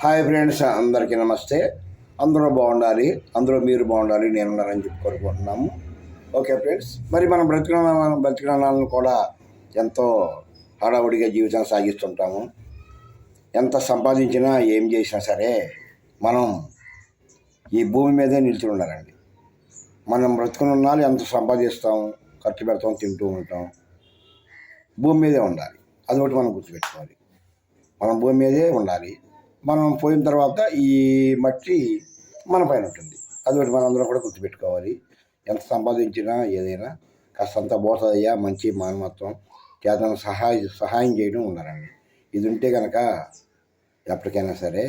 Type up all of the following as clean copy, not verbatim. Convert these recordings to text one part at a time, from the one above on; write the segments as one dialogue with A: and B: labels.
A: Hi friends, అందరికీ నమస్తే. అందరూ బాగుండాలి, అందరూ మీరు బాగుండాలి, నేనున్నారని చెప్పి కోరుకుంటున్నాము. ఓకే ఫ్రెండ్స్, మరి మనం బ్రతికినాలను కూడా ఎంతో హడావుడిగా జీవితం సాగిస్తుంటాము. ఎంత సంపాదించినా ఏం చేసినా సరే మనం ఈ భూమి మీదే నిలిచి ఉండాలండి. మనం బ్రతుకున్నాళ్ళు ఎంత సంపాదిస్తాం, ఖర్చు పెడతాం, తింటూ ఉంటాం, భూమి మీదే ఉండాలి. అదొకటి మనం గుర్తుపెట్టుకోవాలి. మనం భూమి మీదే ఉండాలి. మనం పోయిన తర్వాత ఈ మట్టి మన పైన ఉంటుంది. అదొకటి మనందరం కూడా గుర్తుపెట్టుకోవాలి. ఎంత సంపాదించినా ఏదైనా కాస్తంత పోతుందయ్యా, మంచి మానవత్వం, చేతన సహాయం చేయడం ఉండాలండి. ఇది ఉంటే కనుక ఎప్పటికైనా సరే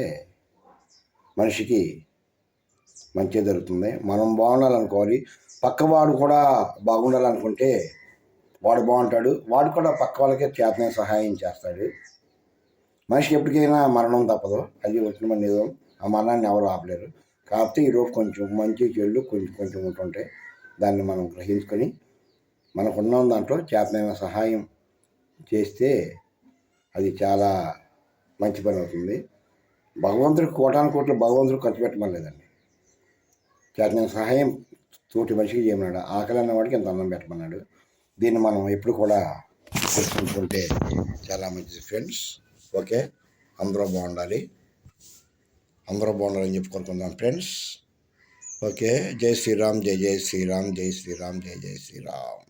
A: మనిషికి మంచి జరుగుతుంది. మనం బాగుండాలనుకోవాలి. పక్కవాడు కూడా బాగుండాలనుకుంటే వాడు బాగుంటాడు. వాడు కూడా పక్క వాళ్ళకే చేతనే సహాయం చేస్తాడు. మనిషికి ఎప్పటికైనా మరణం తప్పదు. అది వచ్చిన నిజం. ఆ మరణాన్ని ఎవరు ఆపలేరు. కాకపోతే ఈరోజు కొంచెం మంచి చెడు కొంచెం ఉంటుంటాయి. దాన్ని మనం గ్రహించుకొని మనకున్న దాంట్లో చేతనైన సహాయం చేస్తే అది చాలా మంచి పని అవుతుంది. భగవంతుడికి కోట్లు భగవంతుడికి ఖర్చు పెట్టమలేదండి. చేతనైన సహాయం తోటి మనిషికి చేయమన్నాడు. ఆకలి అన్నవాడికి ఎంత అన్నం పెట్టమన్నాడు. దీన్ని మనం ఎప్పుడు కూడా గుర్తుంచుకుంటే చాలా మంచిది ఫ్రెండ్స్. ఓకే, అందరూ బాగుండాలి, అందరూ బాగుండాలని చెప్పుకుంటున్నాం ఫ్రెండ్స్. ఓకే, జై శ్రీరామ్, జై శ్రీరామ్, జై శ్రీరామ్, జై శ్రీరామ్.